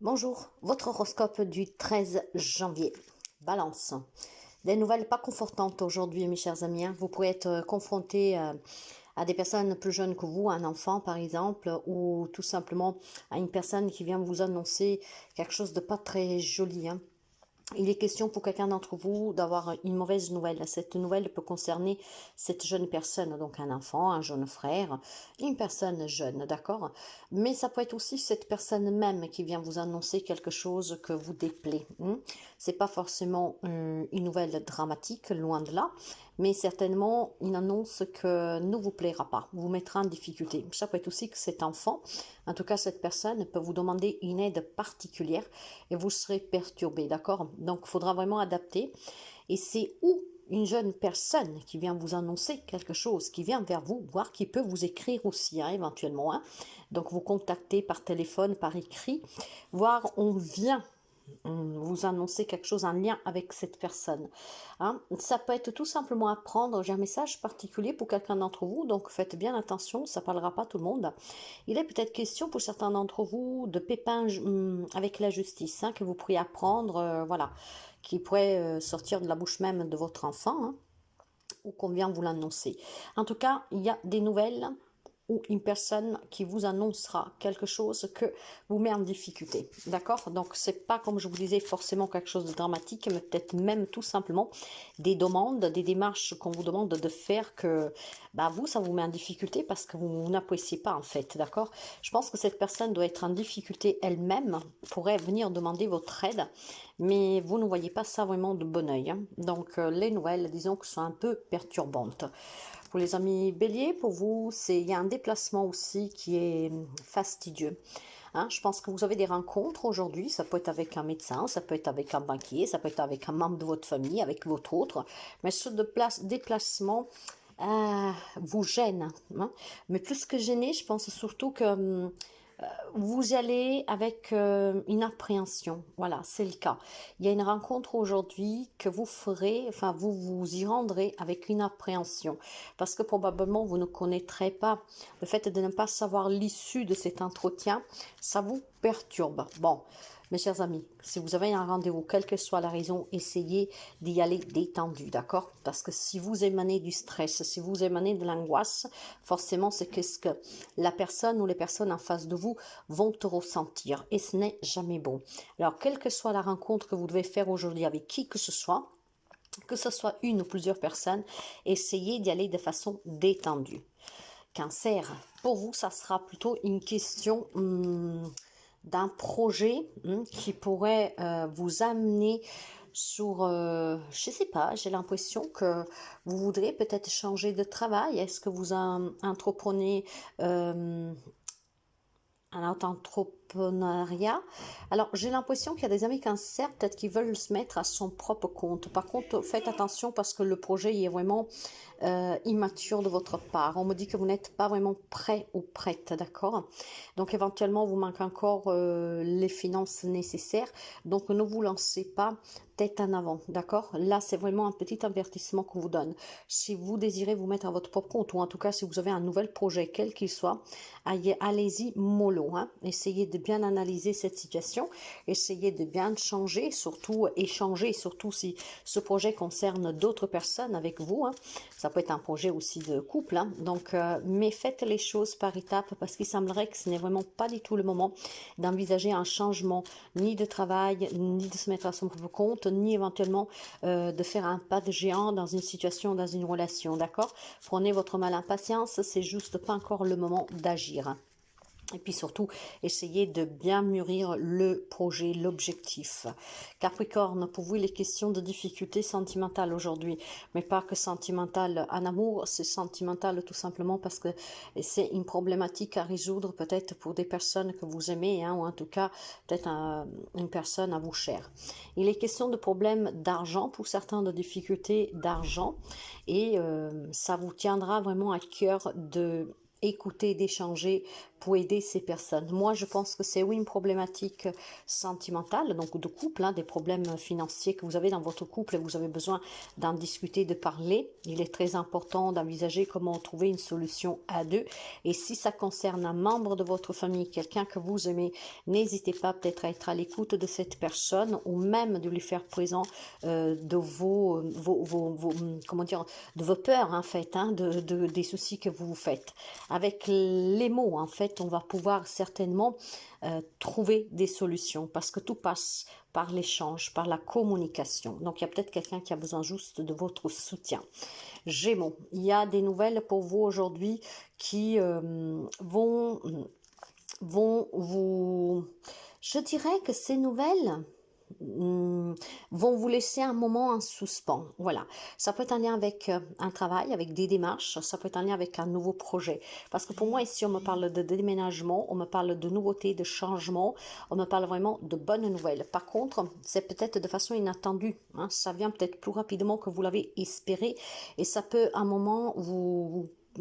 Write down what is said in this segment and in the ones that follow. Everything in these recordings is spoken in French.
Bonjour, votre horoscope du 13 janvier. Balance. Des nouvelles pas confortantes aujourd'hui, mes chers amis. Vous pourrez être confronté à des personnes plus jeunes que vous, un enfant par exemple, ou tout simplement à une personne qui vient vous annoncer quelque chose de pas très joli. Il est question pour quelqu'un d'entre vous d'avoir une mauvaise nouvelle. Cette nouvelle peut concerner cette jeune personne, donc un enfant, un jeune frère, une personne jeune, d'accord? Mais ça peut être aussi cette personne même qui vient vous annoncer quelque chose que vous déplaît. C'est pas forcément une nouvelle dramatique, loin de là, mais certainement une annonce que ne vous plaira pas, vous mettra en difficulté. Ça peut être aussi que cet enfant, en tout cas cette personne, peut vous demander une aide particulière et vous serez perturbé, d'accord? Donc, il faudra vraiment adapter. Et c'est où une jeune personne qui vient vous annoncer quelque chose, qui vient vers vous, voire qui peut vous écrire aussi, éventuellement. Donc, vous contactez par téléphone, par écrit, voire on vient vous annoncer quelque chose en lien avec cette personne. Ça peut être tout simplement à prendre. J'ai un message particulier pour quelqu'un d'entre vous, donc faites bien attention, ça ne parlera pas tout le monde. Il est peut-être question pour certains d'entre vous de pépins avec la justice, que vous pourriez apprendre, voilà, qui pourrait sortir de la bouche même de votre enfant, ou qu'on vient vous l'annoncer. En tout cas, il y a des nouvelles ou une personne qui vous annoncera quelque chose que vous met en difficulté, d'accord? Donc, c'est pas, comme je vous disais, forcément quelque chose de dramatique, mais peut-être même tout simplement des demandes, des démarches qu'on vous demande de faire que, vous, ça vous met en difficulté parce que vous n'appréciez pas, en fait, d'accord? Je pense que cette personne doit être en difficulté elle-même, pourrait venir demander votre aide, mais vous ne voyez pas ça vraiment de bon oeil. Donc, les nouvelles, disons que sont un peu perturbantes. Pour les amis béliers, pour vous, il y a un déplacement aussi qui est fastidieux. Je pense que vous avez des rencontres aujourd'hui, ça peut être avec un médecin, ça peut être avec un banquier, ça peut être avec un membre de votre famille, avec votre autre, mais ce déplacement vous gêne. Mais plus que gêner, je pense surtout que vous allez avec une appréhension. Voilà, c'est le cas. Il y a une rencontre aujourd'hui que vous ferez, enfin vous vous y rendrez avec une appréhension. Parce que probablement vous ne connaîtrez pas. Le fait de ne pas savoir l'issue de cet entretien, ça vous perturbe. Bon, mes chers amis, si vous avez un rendez-vous, quelle que soit la raison, essayez d'y aller détendu, d'accord? Parce que si vous émanez du stress, si vous émanez de l'angoisse, forcément, c'est ce que la personne ou les personnes en face de vous vont te ressentir. Et ce n'est jamais bon. Alors, quelle que soit la rencontre que vous devez faire aujourd'hui avec qui que ce soit une ou plusieurs personnes, essayez d'y aller de façon détendue. Cancer, pour vous, ça sera plutôt une question d'un projet qui pourrait vous amener sur, je sais pas, j'ai l'impression que vous voudrez peut-être changer de travail. Est-ce que vous entreprenez un entrepreneuriat? Alors, j'ai l'impression qu'il y a des amis cancer, peut-être qu'ils veulent se mettre à son propre compte. Par contre, faites attention parce que le projet est vraiment immature de votre part. On me dit que vous n'êtes pas vraiment prêt ou prête, d'accord? Donc, éventuellement, vous manque encore les finances nécessaires. Donc, ne vous lancez pas tête en avant, d'accord? Là, c'est vraiment un petit avertissement qu'on vous donne. Si vous désirez vous mettre à votre propre compte, ou en tout cas, si vous avez un nouvel projet, quel qu'il soit, allez-y mollo. Essayez de bien analyser cette situation, essayez de bien changer, surtout échanger, surtout si ce projet concerne d'autres personnes avec vous. Ça peut être un projet aussi de couple. Donc, mais faites les choses par étapes parce qu'il semblerait que ce n'est vraiment pas du tout le moment d'envisager un changement ni de travail, ni de se mettre à son propre compte, ni éventuellement de faire un pas de géant dans une situation, dans une relation, d'accord? Prenez votre mal en patience, c'est juste pas encore le moment d'agir. Et puis surtout, essayez de bien mûrir le projet, l'objectif. Capricorne, pour vous, il est question de difficultés sentimentales aujourd'hui. Mais pas que sentimentales en amour, c'est sentimental tout simplement parce que c'est une problématique à résoudre peut-être pour des personnes que vous aimez, ou en tout cas peut-être une personne à vous chère. Il est question de problèmes d'argent, pour certains de difficultés d'argent. Et ça vous tiendra vraiment à cœur de écouter, d'échanger pour aider ces personnes. Moi, je pense que c'est oui une problématique sentimentale, donc de couple, hein, des problèmes financiers que vous avez dans votre couple et vous avez besoin d'en discuter, de parler. Il est très important d'envisager comment trouver une solution à deux. Et si ça concerne un membre de votre famille, quelqu'un que vous aimez, n'hésitez pas peut-être à être à l'écoute de cette personne ou même de lui faire présent de comment dire, de vos peurs en fait, hein, des soucis que vous vous faites. Avec les mots, en fait, on va pouvoir certainement trouver des solutions parce que tout passe par l'échange, par la communication. Donc, il y a peut-être quelqu'un qui a besoin juste de votre soutien. Gémeaux, il y a des nouvelles pour vous aujourd'hui qui vont vous... Je dirais que ces nouvelles vont vous laisser un moment en suspens. Voilà, ça peut être en lien avec un travail, avec des démarches, ça peut être en lien avec un nouveau projet. Parce que pour moi, ici, on me parle de déménagement, on me parle de nouveautés, de changements, on me parle vraiment de bonnes nouvelles. Par contre, c'est peut-être de façon inattendue, hein, ça vient peut-être plus rapidement que vous l'avez espéré et ça peut à un moment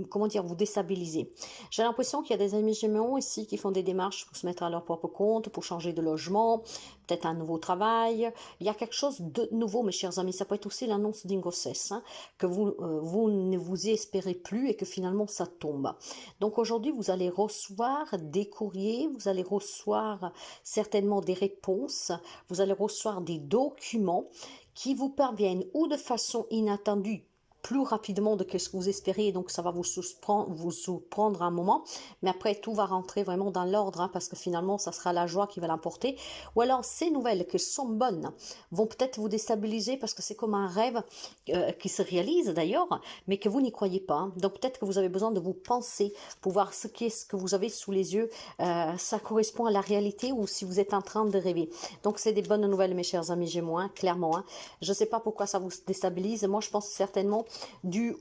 comment dire, vous déstabiliser. J'ai l'impression qu'il y a des amis Gémeaux ici qui font des démarches pour se mettre à leur propre compte, pour changer de logement, peut-être un nouveau travail. Il y a quelque chose de nouveau, mes chers amis. Ça peut être aussi l'annonce d'une grossesse, hein, que vous ne vous y espérez plus et que finalement ça tombe. Donc aujourd'hui, vous allez recevoir des courriers, vous allez recevoir certainement des réponses, vous allez recevoir des documents qui vous parviennent ou de façon inattendue, plus rapidement de ce que vous espérez, donc ça va vous surprendre un moment, mais après tout va rentrer vraiment dans l'ordre, hein, parce que finalement ça sera la joie qui va l'emporter. Ou alors ces nouvelles qui sont bonnes vont peut-être vous déstabiliser parce que c'est comme un rêve qui se réalise d'ailleurs, mais que vous n'y croyez pas, hein. Donc peut-être que vous avez besoin de vous penser pour voir ce que vous avez sous les yeux, ça correspond à la réalité ou si vous êtes en train de rêver. Donc c'est des bonnes nouvelles, mes chers amis Gémeaux, hein, clairement, hein. Je ne sais pas pourquoi ça vous déstabilise, moi je pense certainement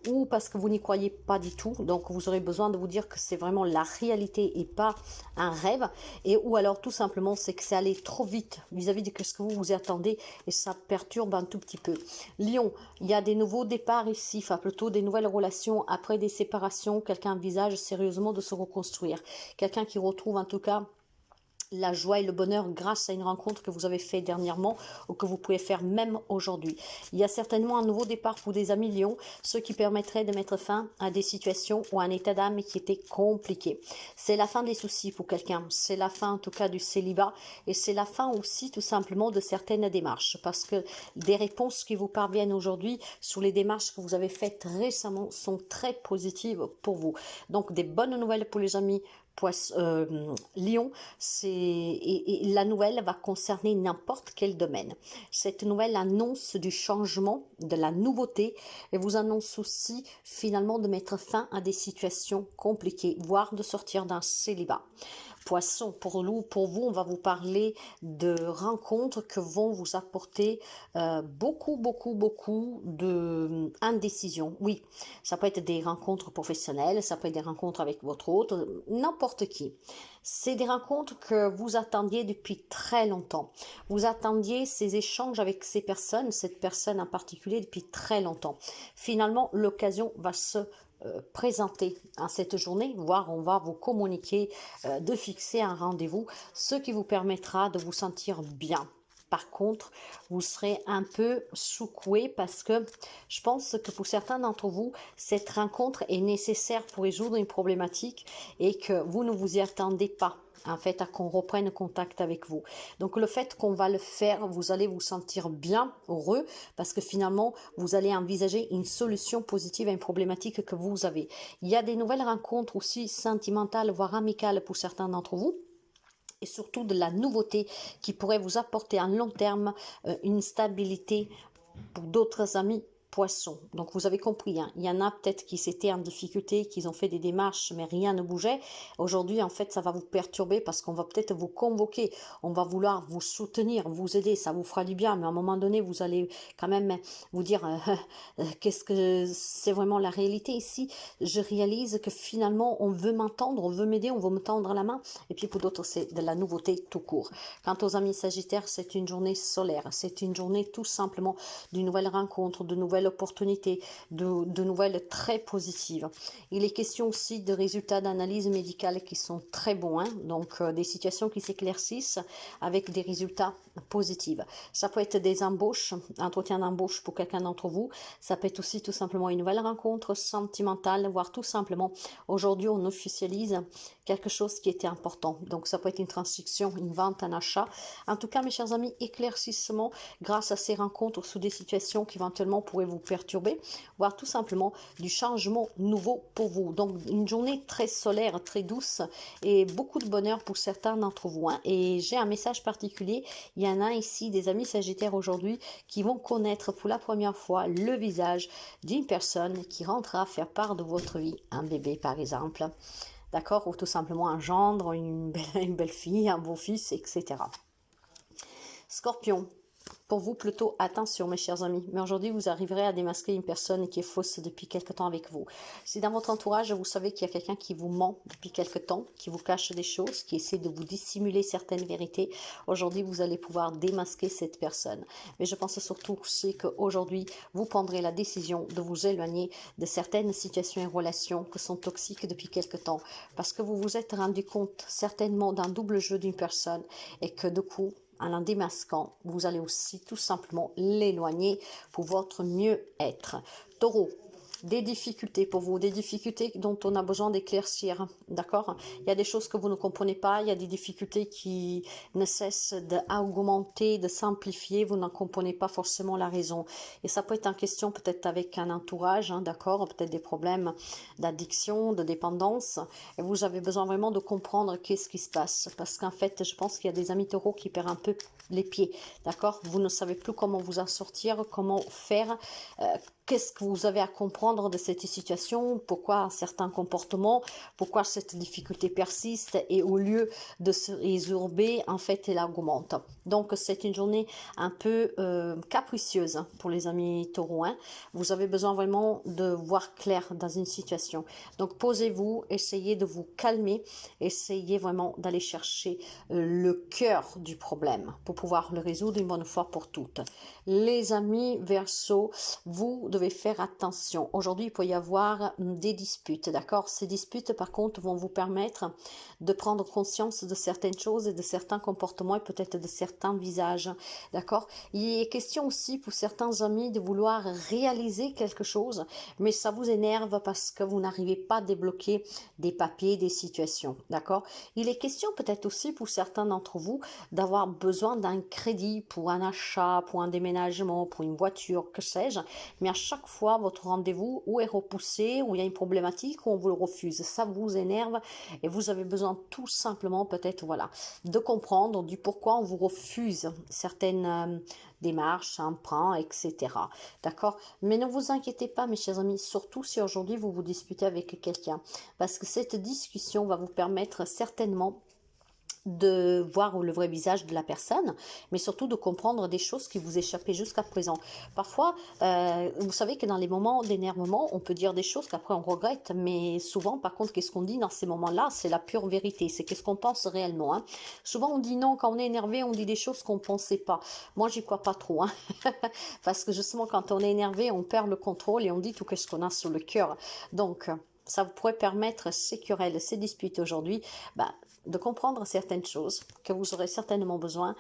ou parce que vous n'y croyez pas du tout, donc vous aurez besoin de vous dire que c'est vraiment la réalité et pas un rêve, et ou alors tout simplement c'est que c'est allé trop vite vis-à-vis de ce que vous vous attendez et ça perturbe un tout petit peu. Lion, il y a des nouveaux départs ici, enfin plutôt des nouvelles relations après des séparations, quelqu'un envisage sérieusement de se reconstruire, quelqu'un qui retrouve en tout cas la joie et le bonheur grâce à une rencontre que vous avez fait dernièrement ou que vous pouvez faire même aujourd'hui. Il y a certainement un nouveau départ pour des amis Lions, ce qui permettrait de mettre fin à des situations ou à un état d'âme qui était compliqué. C'est la fin des soucis pour quelqu'un, c'est la fin en tout cas du célibat et c'est la fin aussi tout simplement de certaines démarches parce que des réponses qui vous parviennent aujourd'hui sur les démarches que vous avez faites récemment sont très positives pour vous. Donc des bonnes nouvelles pour les amis Lion, et la nouvelle va concerner n'importe quel domaine. Cette nouvelle annonce du changement, de la nouveauté, et vous annonce aussi finalement de mettre fin à des situations compliquées, voire de sortir d'un célibat. Poisson, pour vous, on va vous parler de rencontres que vont vous apporter beaucoup d'indécision. Oui, ça peut être des rencontres professionnelles, ça peut être des rencontres avec votre hôte, n'importe qui. C'est des rencontres que vous attendiez depuis très longtemps. Vous attendiez ces échanges avec cette personne en particulier depuis très longtemps. Finalement, l'occasion va se présenter en cette journée, voire on va vous communiquer de fixer un rendez-vous, ce qui vous permettra de vous sentir bien. Par contre, vous serez un peu secoué parce que je pense que pour certains d'entre vous, cette rencontre est nécessaire pour résoudre une problématique et que vous ne vous y attendez pas en fait à qu'on reprenne contact avec vous. Donc le fait qu'on va le faire, vous allez vous sentir bien, heureux, parce que finalement vous allez envisager une solution positive à une problématique que vous avez. Il y a des nouvelles rencontres aussi sentimentales, voire amicales pour certains d'entre vous, et surtout de la nouveauté qui pourrait vous apporter à long terme une stabilité pour d'autres amis Poisson. Donc vous avez compris, hein, il y en a peut-être qui s'étaient en difficulté, qui ont fait des démarches, mais rien ne bougeait. Aujourd'hui, en fait, ça va vous perturber parce qu'on va peut-être vous convoquer, on va vouloir vous soutenir, vous aider, ça vous fera du bien, mais à un moment donné, vous allez quand même vous dire qu'est-ce que c'est vraiment la réalité ici. Je réalise que finalement, on veut m'entendre, on veut m'aider, on veut me tendre la main, et puis pour d'autres, c'est de la nouveauté tout court. Quant aux amis Sagittaires, c'est une journée solaire, c'est une journée tout simplement d'une nouvelle rencontre, de nouvelles nouvelles opportunités, de nouvelles très positives. Il est question aussi de résultats d'analyse médicale qui sont très bons, hein, donc des situations qui s'éclaircissent avec des résultats positifs. Ça peut être des embauches, entretien d'embauche pour quelqu'un d'entre vous. Ça peut être aussi tout simplement une nouvelle rencontre sentimentale, voire tout simplement, aujourd'hui, on officialise quelque chose qui était important. Donc, ça peut être une transaction, une vente, un achat. En tout cas, mes chers amis, éclaircissement grâce à ces rencontres sous des situations qui éventuellement pourraient vous perturber, voire tout simplement du changement nouveau pour vous. Donc, une journée très solaire, très douce et beaucoup de bonheur pour certains d'entre vous, hein. Et j'ai un message particulier. Il y en a ici des amis Sagittaires aujourd'hui qui vont connaître pour la première fois le visage d'une personne qui rentrera faire part de votre vie, un bébé par exemple, d'accord, ou tout simplement un gendre, une belle fille, un beau-fils, etc. Scorpion, pour vous, plutôt attention, mes chers amis. Mais aujourd'hui, vous arriverez à démasquer une personne qui est fausse depuis quelque temps avec vous. Si dans votre entourage, vous savez qu'il y a quelqu'un qui vous ment depuis quelque temps, qui vous cache des choses, qui essaie de vous dissimuler certaines vérités, aujourd'hui, vous allez pouvoir démasquer cette personne. Mais je pense surtout aussi qu'aujourd'hui, vous prendrez la décision de vous éloigner de certaines situations et relations qui sont toxiques depuis quelque temps. Parce que vous vous êtes rendu compte certainement d'un double jeu d'une personne et que du coup, en en démasquant, vous allez aussi tout simplement l'éloigner pour votre mieux-être. Taureau, des difficultés pour vous, des difficultés dont on a besoin d'éclaircir, d'accord? Il y a des choses que vous ne comprenez pas, il y a des difficultés qui ne cessent d'augmenter, de s'amplifier, vous n'en comprenez pas forcément la raison. Et ça peut être en question peut-être avec un entourage, hein, d'accord? Peut-être des problèmes d'addiction, de dépendance, et vous avez besoin vraiment de comprendre qu'est-ce qui se passe, parce qu'en fait, je pense qu'il y a des amis taureaux qui perdent un peu les pieds, d'accord? Vous ne savez plus comment vous en sortir, comment faire, qu'est-ce que vous avez à comprendre de cette situation, pourquoi certains comportements, pourquoi cette difficulté persiste, et au lieu de se résorber, en fait, elle augmente. Donc, c'est une journée un peu capricieuse pour les amis taureaux, hein. Vous avez besoin vraiment de voir clair dans une situation. Donc, posez-vous, essayez de vous calmer, essayez vraiment d'aller chercher le cœur du problème pour pouvoir le résoudre une bonne fois pour toutes. Les amis Verseau, vous devez faire attention. Aujourd'hui, il peut y avoir des disputes, d'accord? Ces disputes, par contre, vont vous permettre de prendre conscience de certaines choses et de certains comportements et peut-être de certains visages, d'accord? Il est question aussi pour certains amis de vouloir réaliser quelque chose, mais ça vous énerve parce que vous n'arrivez pas à débloquer des papiers, des situations, d'accord? Il est question peut-être aussi pour certains d'entre vous d'avoir besoin d'un crédit pour un achat, pour un déménagement, pour une voiture, que sais-je, mais à chaque fois, votre rendez-vous ou est repoussé, ou il y a une problématique, ou on vous le refuse. Ça vous énerve et vous avez besoin tout simplement peut-être, voilà, de comprendre du pourquoi on vous refuse certaines démarches, emprunts, etc. D'accord? Mais ne vous inquiétez pas, mes chers amis, surtout si aujourd'hui vous vous disputez avec quelqu'un, parce que cette discussion va vous permettre certainement de voir le vrai visage de la personne, mais surtout de comprendre des choses qui vous échappaient jusqu'à présent. Parfois, vous savez que dans les moments d'énervement, on peut dire des choses qu'après on regrette, mais souvent, par contre, qu'est-ce qu'on dit dans ces moments-là? C'est la pure vérité, c'est qu'est-ce qu'on pense réellement, hein. Souvent, on dit non, quand on est énervé, on dit des choses qu'on ne pensait pas. Moi, j'y crois pas trop, hein. Parce que justement, quand on est énervé, on perd le contrôle et on dit tout ce qu'on a sur le cœur. Donc, ça vous pourrait permettre, ces querelles, ces disputes aujourd'hui, de comprendre certaines choses que vous aurez certainement besoin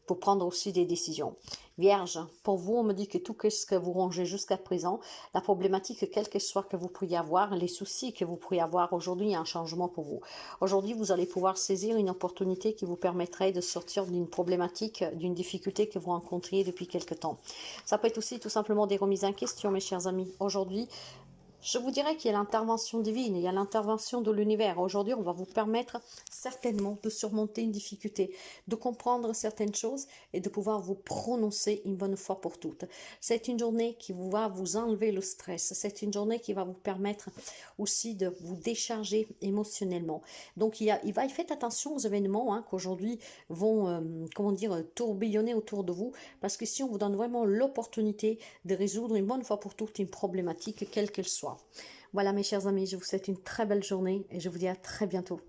pour prendre aussi des décisions. Vierge, pour vous, on me dit que tout ce que vous rongez jusqu'à présent, la problématique, quelle que soit que vous pourriez avoir, les soucis que vous pourriez avoir aujourd'hui, il y a un changement pour vous. Aujourd'hui, vous allez pouvoir saisir une opportunité qui vous permettrait de sortir d'une problématique, d'une difficulté que vous rencontriez depuis quelque temps. Ça peut être aussi tout simplement des remises en question, mes chers amis. Aujourd'hui, je vous dirais qu'il y a l'intervention divine, il y a l'intervention de l'univers. Aujourd'hui, on va vous permettre certainement de surmonter une difficulté, de comprendre certaines choses et de pouvoir vous prononcer une bonne fois pour toutes. C'est une journée qui va vous enlever le stress. C'est une journée qui va vous permettre aussi de vous décharger émotionnellement. Donc, faites attention aux événements, hein, qu'aujourd'hui vont, tourbillonner autour de vous, parce que si on vous donne vraiment l'opportunité de résoudre une bonne fois pour toutes une problématique, quelle qu'elle soit. Voilà, mes chers amis, je vous souhaite une très belle journée et je vous dis à très bientôt.